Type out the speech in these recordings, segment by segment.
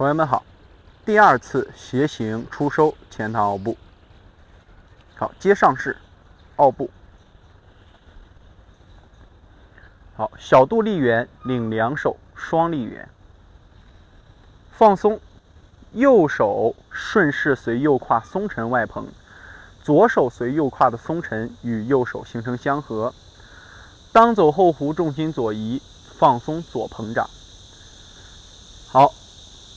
同学们好，第二次斜行出收前堂奥步。好，接上式奥步。好，小肚立圆，领两手双立圆，放松，右手顺势随右胯松沉外蓬，左手随右胯的松沉与右手形成相合。当走后弧，重心左移，放松左膨胀。好，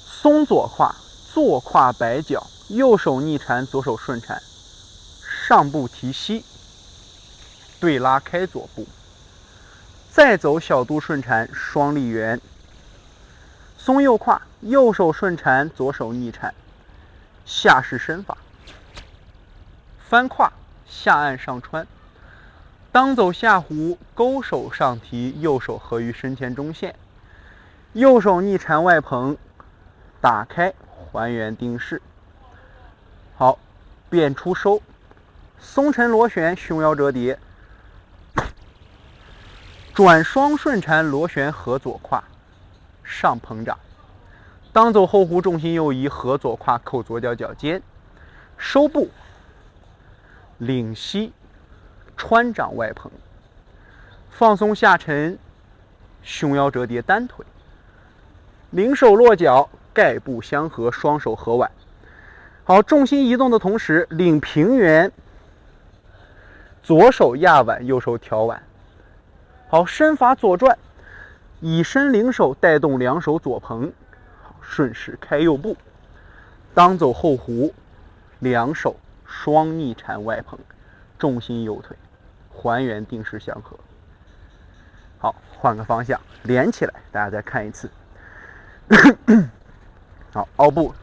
松左胯，坐胯摆脚，右手逆缠，左手顺缠，上步提膝，对拉开左步，再走小肚顺缠，双立圆，松右胯，右手顺缠，左手逆缠，下式身法，翻胯下按上穿。当走下弧，勾手上提，右手合于身前中线，右手逆缠外蓬，打开还原定式。好，变出收，松沉螺旋，胸腰折叠，转双顺缠螺旋合左胯，上膨胀。当走后弧，重心右移，合左胯扣左脚脚尖，收步，领膝，穿掌外蓬，放松下沉，胸腰折叠单腿，领手落脚，盖步相合，双手合腕。好，重心移动的同时，领平原，左手压腕，右手挑腕。好，身法左转，以身领手，带动两手左蓬，顺势开右步。当走后弧，两手双逆缠外蓬，重心右腿，还原定式相合。好，换个方向，连起来，大家再看一次。好，奥步，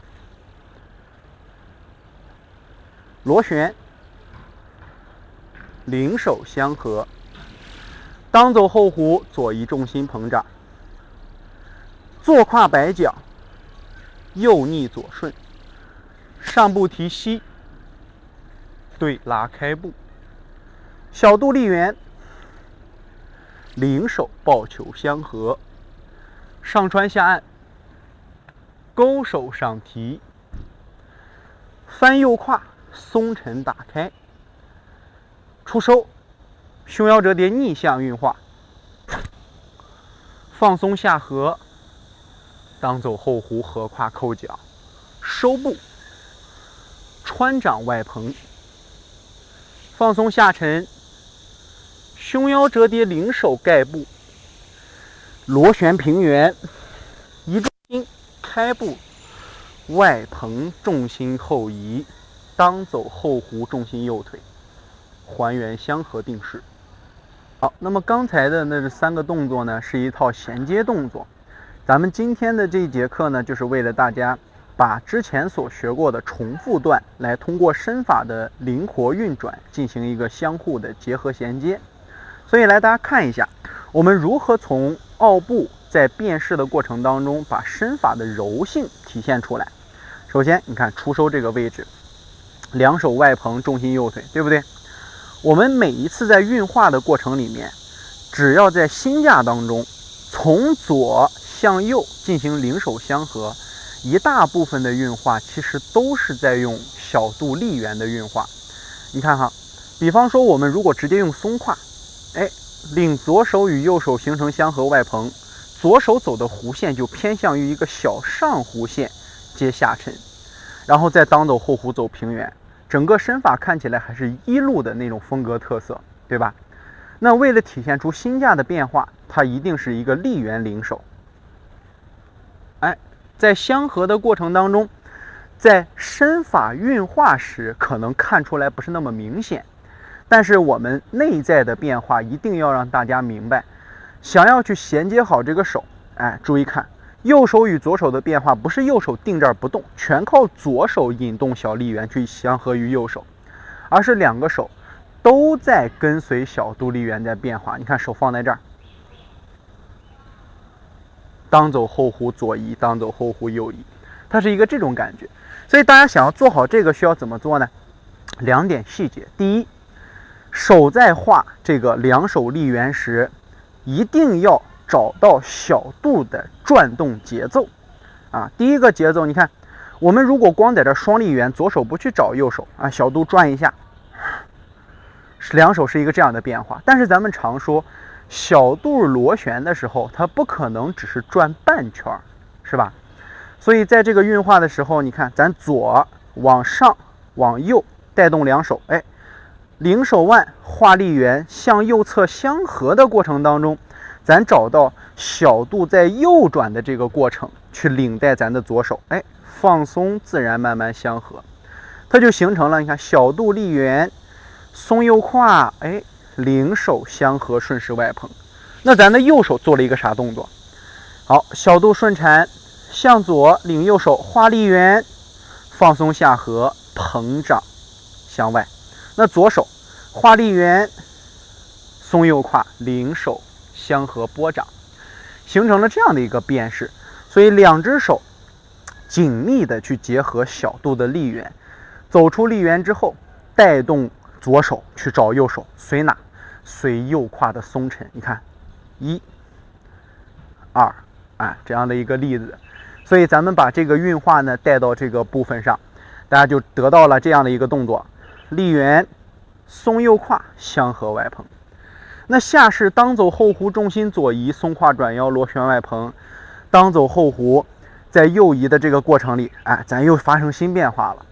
螺旋，领手相合。当走后弧，左移重心膨胀，坐胯摆脚，右逆左顺，上步提膝，对拉开步，小肚立圆，领手抱球相合，上穿下按，勾手上提，翻右胯，松沉打开，出收，胸腰折叠逆向运化，放松下合，当走后弧，合胯扣脚，收步，穿掌外蓬，放松下沉，胸腰折叠领手盖步，螺旋平原，移重心开步，外蓬重心后移，当走后弧，重心右腿，还原相合定式。好，那么刚才的那3个动作呢，是一套衔接动作。咱们今天的这一节课呢，就是为了大家把之前所学过的重复段，来通过身法的灵活运转，进行一个相互的结合衔接。所以来大家看一下，我们如何从奥步在变式的过程当中，把身法的柔性体现出来。首先，你看出收这个位置，两手外蓬，重心右腿，对不对？我们每一次在运化的过程里面，只要在心架当中从左向右进行领手相合，一大部分的运化其实都是在用小肚立圆的运化。你看哈，比方说我们如果直接用松胯，令左手与右手形成相合外蓬，左手走的弧线就偏向于一个小上弧线接下沉，然后再当走后弧走平原，整个身法看起来还是一路的那种风格特色，对吧？那为了体现出心架的变化，它一定是一个立圆领手。在相合的过程当中，在身法运化时可能看出来不是那么明显，但是我们内在的变化一定要让大家明白。想要去衔接好这个手，注意看，右手与左手的变化不是右手定这儿不动，全靠左手引动小立圆去相合于右手，而是两个手都在跟随小肚立圆在变化。你看手放在这儿，当走后弧左移，当走后弧右移，它是一个这种感觉。所以大家想要做好这个需要怎么做呢？2点细节。第一，手在画这个两手立圆时，一定要找到小肚的转动节奏。啊。第一个节奏，你看，我们如果光在这双立圆，左手不去找右手啊，小肚转一下，两手是一个这样的变化。但是咱们常说，小肚螺旋的时候，它不可能只是转半圈，是吧？所以在这个运化的时候，你看，咱左往上往右带动两手，哎，领手腕画立圆向右侧相合的过程当中，咱找到小肚在右转的这个过程，去领带咱的左手，哎，放松自然慢慢相合，它就形成了，你看小肚立圆，松右胯，哎，领手相合，顺势外捧。那咱的右手做了一个啥动作？好，小肚顺缠，向左领右手画立圆，放松下合，膨胀向外。那左手画立圆，松右胯，领手相合拨掌，形成了这样的一个变式。所以两只手紧密的去结合小肚的立圆，走出立圆之后，带动左手去找右手，随哪？随右胯的松沉。你看，1、2，这样的一个例子。所以咱们把这个运化呢带到这个部分上，大家就得到了这样的一个动作：立圆，松右胯，相合外捧。那下式当走后弧，重心左移，松胯转腰，螺旋外捧。当走后弧，在右移的这个过程里，咱又发生新变化了。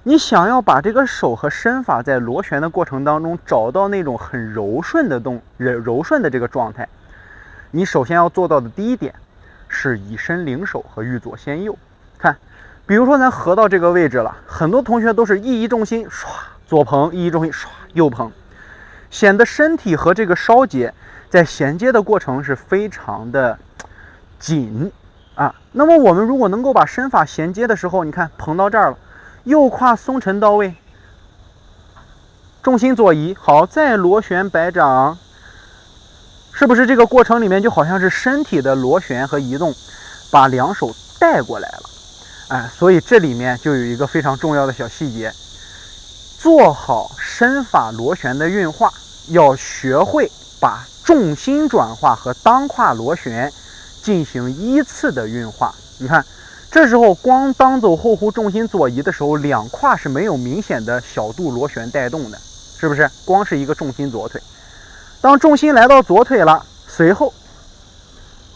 你想要把这个手和身法在螺旋的过程当中找到那种很柔顺的柔顺的这个状态，你首先要做到的第一点是以身领手和欲左先右。看，比如说咱合到这个位置了，很多同学都是一移重心，唰左捧，一移重心，唰右捧，显得身体和这个梢节在衔接的过程是非常的紧啊。那么我们如果能够把身法衔接的时候，你看捧到这儿了，右胯松沉到位，重心左移，好，再螺旋摆掌，是不是这个过程里面就好像是身体的螺旋和移动把两手带过来了？所以这里面就有一个非常重要的小细节，做好身法螺旋的运化，要学会把重心转化和当胯螺旋进行依次的运化。你看，这时候光当走后弧重心左移的时候，两胯是没有明显的小肚螺旋带动的，是不是？光是一个重心左腿。当重心来到左腿了，随后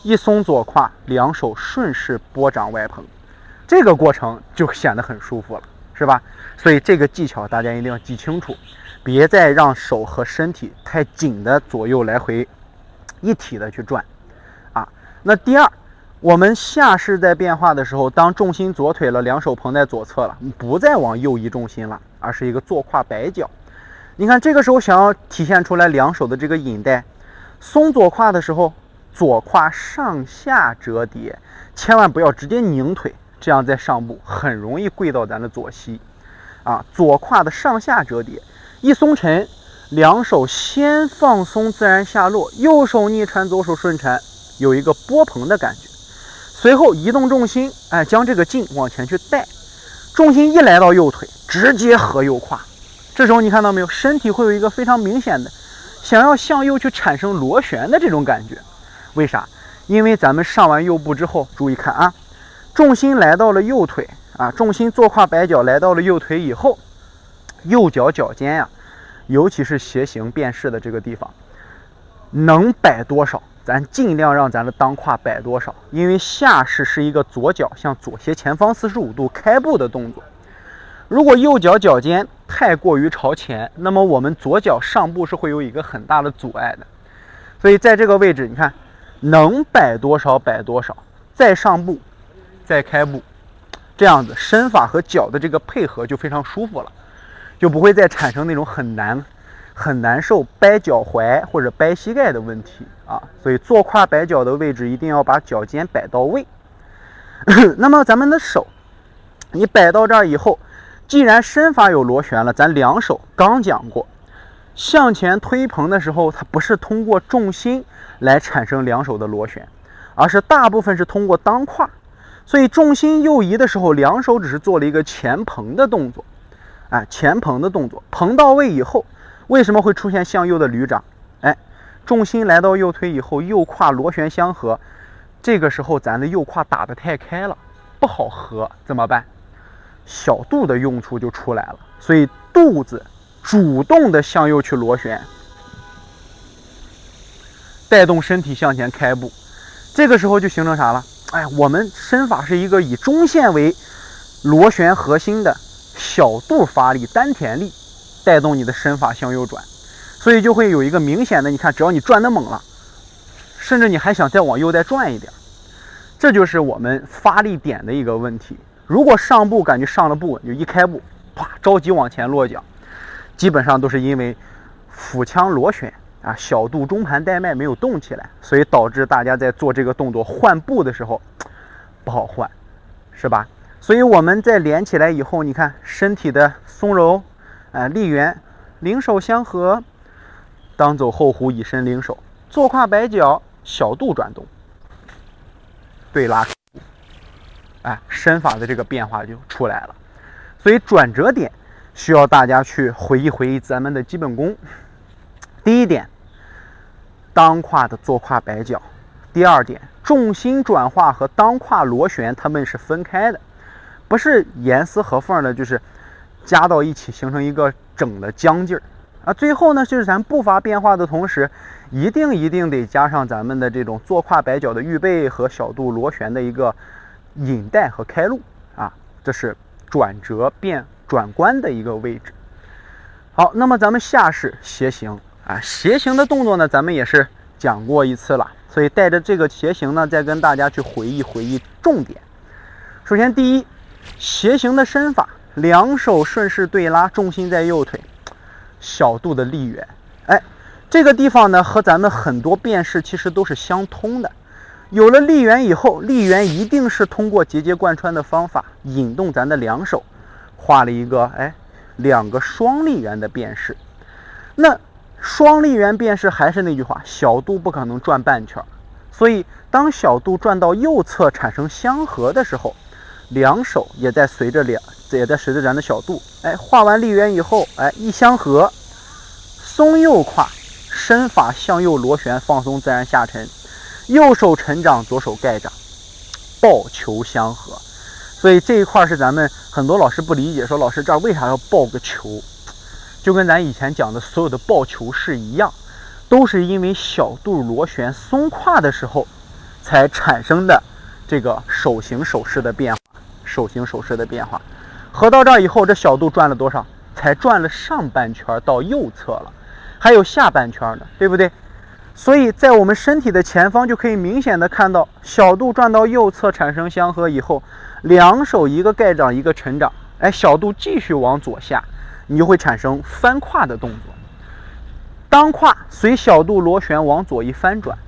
一松左胯，两手顺势拨掌外捧，这个过程就显得很舒服了，是吧？所以这个技巧大家一定要记清楚，别再让手和身体太紧的左右来回一体的去转啊。那第二，我们下式在变化的时候，当重心左腿了，两手捧在左侧了，不再往右移重心了，而是一个坐胯摆脚。你看这个时候想要体现出来两手的这个引带，松左胯的时候，左胯上下折叠，千万不要直接拧腿，这样在上步很容易跪到咱的左膝啊。左胯的上下折叠，一松沉，两手先放松自然下落，右手逆缠，左手顺缠，有一个拨捧的感觉。随后移动重心，将这个劲往前去带，重心一来到右腿，直接合右胯。这时候你看到没有，身体会有一个非常明显的想要向右去产生螺旋的这种感觉。为啥？因为咱们上完右步之后，注意看啊，重心来到了右腿啊，重心坐胯摆脚来到了右腿以后，右脚脚尖呀，尤其是斜行变式的这个地方，能摆多少，咱尽量让咱的当胯摆多少。因为下式是一个左脚向左斜前方45度开步的动作，如果右脚脚尖太过于朝前，那么我们左脚上步是会有一个很大的阻碍的。所以在这个位置，你看能摆多少摆多少，再上步再开步，这样子身法和脚的这个配合就非常舒服了，就不会再产生那种很难受掰脚踝或者掰膝盖的问题啊。所以坐胯摆脚的位置一定要把脚尖摆到位。那么咱们的手，你摆到这儿以后，既然身法有螺旋了，咱两手刚讲过，向前推捧的时候，它不是通过重心来产生两手的螺旋，而是大部分是通过当胯。所以重心右移的时候，两手只是做了一个前捧的动作，前捧的动作，捧到位以后，为什么会出现向右的捋掌？重心来到右腿以后，右胯螺旋相合，这个时候咱的右胯打得太开了不好合，怎么办？小肚的用处就出来了，所以肚子主动的向右去螺旋，带动身体向前开步。这个时候就形成啥了？哎，我们身法是一个以中线为螺旋核心的小肚发力、丹田力，带动你的身法向右转，所以就会有一个明显的，你看，只要你转得猛了，甚至你还想再往右再转一点，这就是我们发力点的一个问题。如果上步感觉上了不稳，就一开步，啪，着急往前落脚，基本上都是因为腹腔螺旋啊，小肚中盘带脉没有动起来，所以导致大家在做这个动作换步的时候不好换，是吧？所以我们在连起来以后，你看身体的松柔，立圆，领手相合，当走后弧，以身领手，坐胯摆脚，小肚转动，对拉。身法的这个变化就出来了。所以转折点需要大家去回忆咱们的基本功。第一点，当胯的坐胯摆脚；第二点，重心转化和当胯螺旋它们是分开的，不是严丝合缝的，就是加到一起形成一个整的僵劲儿啊。最后呢，就是咱步伐变化的同时，一定得加上咱们的这种坐胯摆脚的预备和小肚螺旋的一个引带和开路啊，这是转折转关的一个位置。好，那么咱们下式斜行啊，斜行的动作呢，咱们也是讲过一次了，所以带着这个斜行呢，再跟大家去回忆重点。首先，第一，斜行的身法，两手顺势对拉，重心在右腿，小肚的立圆。这个地方呢，和咱们很多变式其实都是相通的。有了立圆以后，立圆一定是通过节节贯穿的方法引动咱的两手，画了一个两个双立圆的变式。那双立圆变式还是那句话，小肚不可能转半圈，所以当小肚转到右侧产生相合的时候，两手也在随着咱的小肚，画完立圆以后，一相合，松右胯，身法向右螺旋，放松自然下沉。右手沉掌，左手盖掌，抱球相合。所以这一块是咱们很多老师不理解，说老师这儿为啥要抱个球？就跟咱以前讲的所有的抱球式一样，都是因为小肚螺旋松胯的时候才产生的这个手型手势的变化。合到这儿以后，这小肚转了多少？才转了上半圈到右侧了，还有下半圈呢，对不对？所以在我们身体的前方就可以明显的看到，小肚转到右侧产生相合以后，两手一个盖掌一个沉掌，小肚继续往左下，你就会产生翻胯的动作。当胯随小肚螺旋往左一翻转，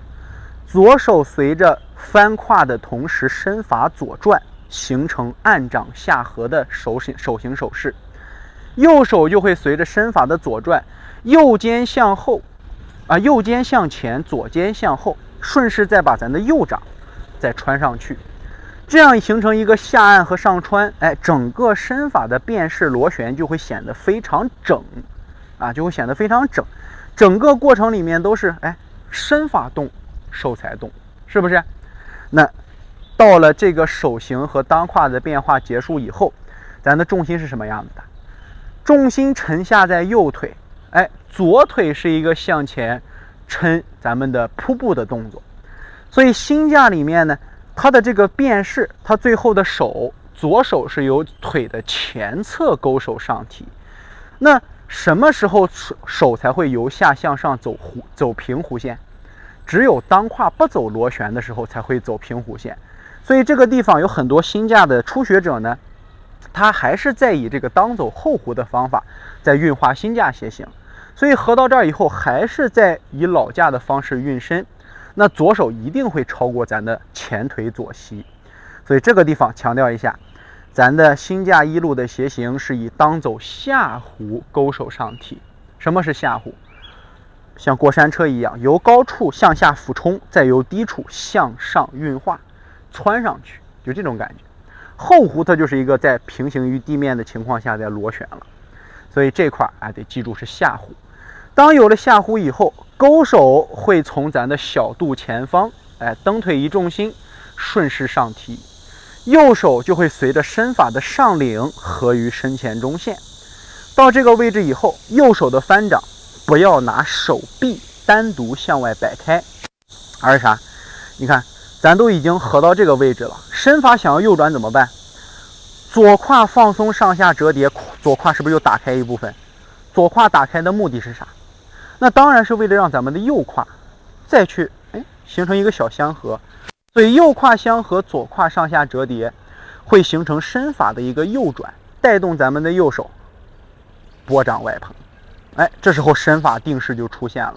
左手随着翻胯的同时身法左转，形成按掌下合的手型手势。右手就会随着身法的左转，右肩向后右肩向前，左肩向后，顺势再把咱的右掌再穿上去，这样形成一个下按和上穿，整个身法的变式螺旋就会显得非常整整个过程里面都是身法动，手才动，是不是？那到了这个手型和当胯的变化结束以后，咱的重心是什么样子的？重心沉下在右腿，左腿是一个向前抻咱们的扑步的动作，所以心架里面呢，它的这个变式，它最后的左手是由腿的前侧勾手上提。那什么时候手才会由下向上走平弧线？只有当胯不走螺旋的时候才会走平弧线。所以这个地方有很多心架的初学者呢，他还是在以这个当走后弧的方法在运化心架斜行。所以合到这儿以后，还是在以老架的方式运身，那左手一定会超过咱的前腿左膝。所以这个地方强调一下，咱的心架一路的斜行是以当走下弧勾手上提。什么是下弧？像过山车一样，由高处向下俯冲，再由低处向上运化，窜上去，就这种感觉。后弧它就是一个在平行于地面的情况下在螺旋了，所以这块得记住是下弧。当有了下弧以后，勾手会从咱的小肚前方，蹬腿一重心，顺势上提。右手就会随着身法的上领合于身前中线。到这个位置以后，右手的翻掌不要拿手臂单独向外摆开，而是啥？你看，咱都已经合到这个位置了，身法想要右转怎么办？左胯放松上下折叠，左胯是不是又打开一部分？左胯打开的目的是啥？那当然是为了让咱们的右胯再去形成一个小相合。所以右胯相合，左胯上下折叠，会形成身法的一个右转，带动咱们的右手拨掌外捧。这时候身法定势就出现了。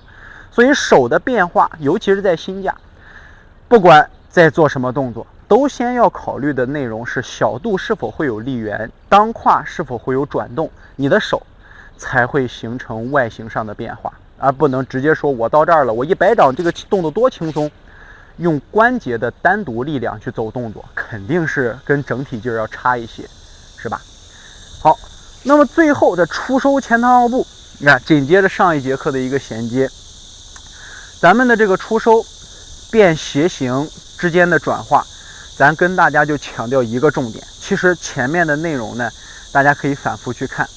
所以手的变化，尤其是在心架，不管在做什么动作，都先要考虑的内容是小肚是否会有力圆，当胯是否会有转动，你的手才会形成外形上的变化，而不能直接说我到这儿了，我一摆掌，这个动作多轻松。用关节的单独力量去走动作，肯定是跟整体劲儿要差一些，是吧？好，那么最后的出收前趟奥步，你看紧接着上一节课的一个衔接，咱们的这个出收变斜形之间的转化，咱跟大家就强调一个重点。其实前面的内容呢，大家可以反复去看，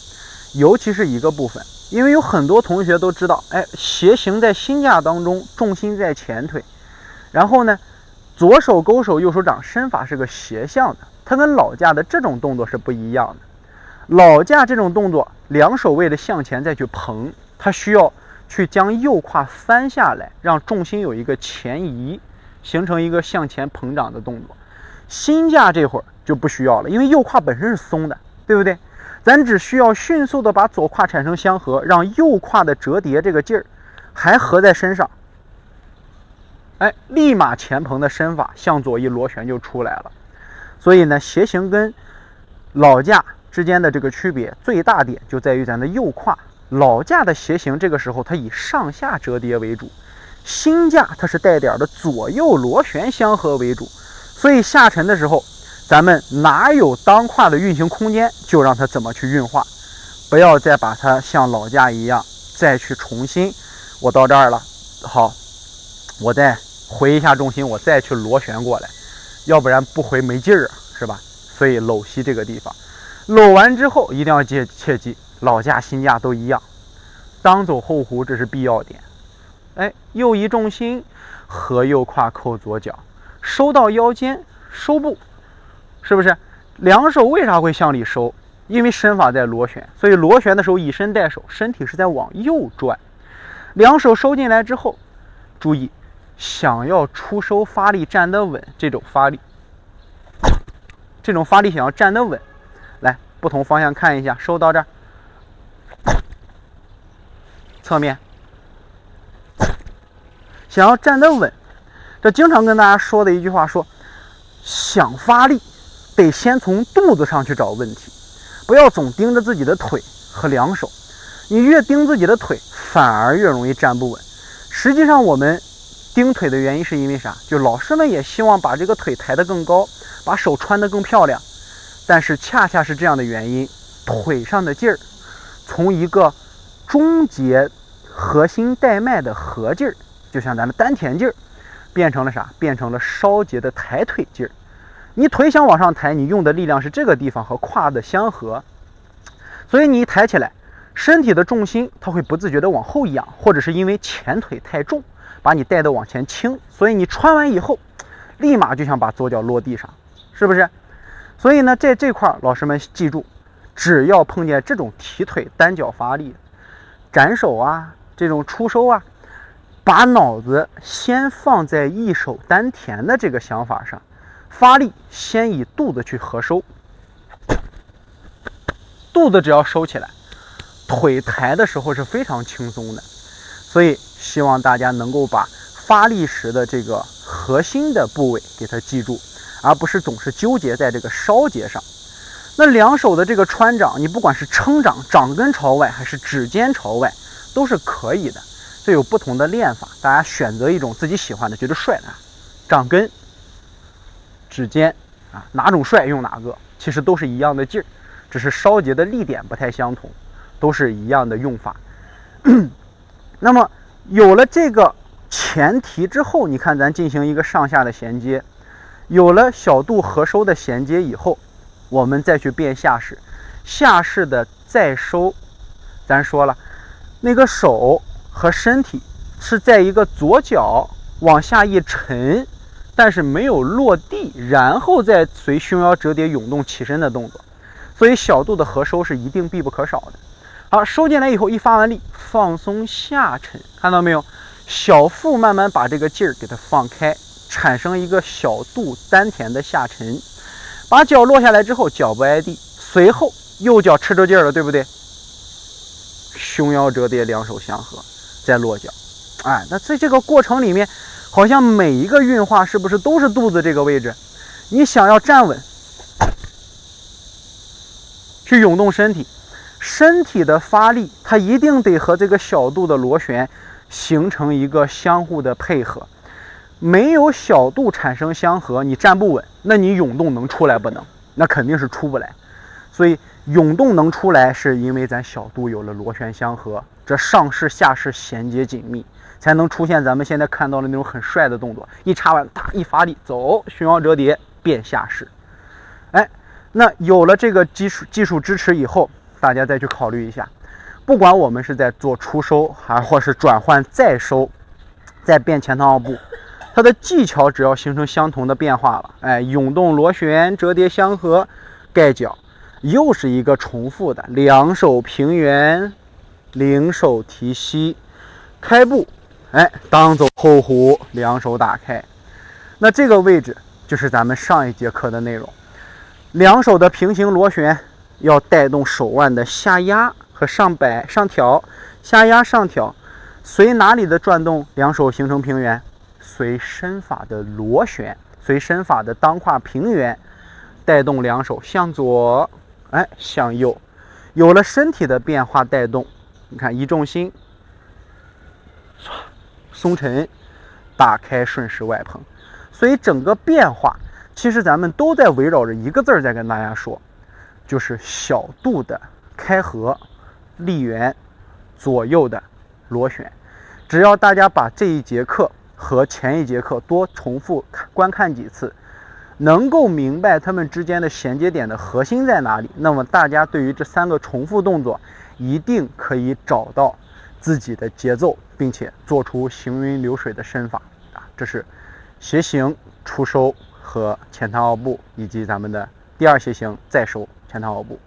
尤其是一个部分，因为有很多同学都知道，斜形在心架当中，重心在前腿。然后呢，左手勾手，右手掌，身法是个斜向的，它跟老架的这种动作是不一样的。老架这种动作，两手为了向前再去捧，它需要去将右胯翻下来，让重心有一个前移，形成一个向前捧掌的动作。心架这会儿就不需要了，因为右胯本身是松的，对不对？咱只需要迅速的把左胯产生相合，让右胯的折叠这个劲儿还合在身上。立马前捧的身法向左一螺旋就出来了。所以呢，斜形跟老架之间的这个区别最大点就在于咱的右胯。老架的斜形这个时候它以上下折叠为主，心架它是带点的左右螺旋相合为主。所以下沉的时候，咱们哪有当胯的运行空间，就让它怎么去运化，不要再把它像老架一样再去重新，我到这儿了，好，我再回一下重心，我再去螺旋过来，要不然不回没劲儿啊，是吧？所以搂膝这个地方，搂完之后一定要切记，老架心架都一样，当走后弧这是必要点。右移重心，合右胯扣左脚，收到腰间，收步，是不是？两手为啥会向里收？因为身法在螺旋，所以螺旋的时候以身带手，身体是在往右转。两手收进来之后，注意，想要出收发力站得稳，这种发力想要站得稳，来不同方向看一下，收到这儿，侧面，想要站得稳，这经常跟大家说的一句话说，想发力得先从肚子上去找问题，不要总盯着自己的腿和两手，你越盯自己的腿，反而越容易站不稳。实际上我们盯腿的原因是因为啥？就老师们也希望把这个腿抬得更高，把手穿得更漂亮，但是恰恰是这样的原因，腿上的劲儿从一个中节核心带脉的合劲儿，就像咱们丹田劲儿，变成了啥？变成了梢节的抬腿劲儿。你腿想往上抬，你用的力量是这个地方和胯的相合，所以你一抬起来，身体的重心它会不自觉的往后仰，或者是因为前腿太重，把你带的往前倾，所以你穿完以后，立马就想把左脚落地上，是不是？所以呢，在这块老师们记住，只要碰见这种提腿单脚发力、斩手啊，这种出收啊，把脑子先放在一手丹田的这个想法上，发力先以肚子去合收，肚子只要收起来，腿抬的时候是非常轻松的。所以希望大家能够把发力时的这个核心的部位给它记住，而不是总是纠结在这个梢节上。那两手的这个穿掌，你不管是撑掌，掌根朝外还是指尖朝外，都是可以的。这有不同的练法，大家选择一种自己喜欢的，觉得帅的，掌根、指尖啊，哪种帅用哪个，其实都是一样的劲儿，只是梢节的力点不太相同，都是一样的用法。那么有了这个前提之后，你看咱进行一个上下的衔接，有了小肚合收的衔接以后，我们再去变下式。下式的再收，咱说了，那个手和身体是在一个左脚往下一沉，但是没有落地，然后再随胸腰折叠涌动起身的动作。所以小肚的合收是一定必不可少的。好，收进来以后一发完力，放松下沉，看到没有？小腹慢慢把这个劲儿给它放开，产生一个小肚丹田的下沉。把脚落下来之后，脚不挨地，随后右脚吃着劲儿了，对不对？胸腰折叠，两手相合，再落脚。哎，那在这个过程里面，好像每一个运化是不是都是肚子这个位置？你想要站稳，去涌动身体，身体的发力，它一定得和这个小肚的螺旋形成一个相互的配合。没有小肚产生相合，你站不稳，那你涌动能出来不能？那肯定是出不来。所以涌动能出来，是因为咱小肚有了螺旋相合，这上式下式衔接紧密，才能出现咱们现在看到的那种很帅的动作。一插完，哒一发力，走，胸腰折叠变下式。哎，那有了这个技术支持以后，大家再去考虑一下，不管我们是在做出收，或是转换再收，再变前趟腰部，它的技巧只要形成相同的变化了，哎，涌动螺旋折叠相合，盖脚。又是一个重复的，两手平原，领手提膝，开步，哎，当走后弧，两手打开。那这个位置就是咱们上一节课的内容。两手的平行螺旋要带动手腕的下压和上摆、上挑，下压上挑，随哪里的转动，两手形成平原，随身法的螺旋，随身法的当胯平原，带动两手向左。哎，向右，有了身体的变化带动，你看一重心，松沉，打开顺势外蓬，所以整个变化其实咱们都在围绕着一个字在跟大家说，就是小肚的开合、力圆、左右的螺旋。只要大家把这一节课和前一节课多重复观看几次，能够明白它们之间的衔接点的核心在哪里，那么大家对于这三个重复动作一定可以找到自己的节奏，并且做出行云流水的身法啊！这是斜行出收和前趟腰部，以及咱们的第二斜行再收前趟腰部。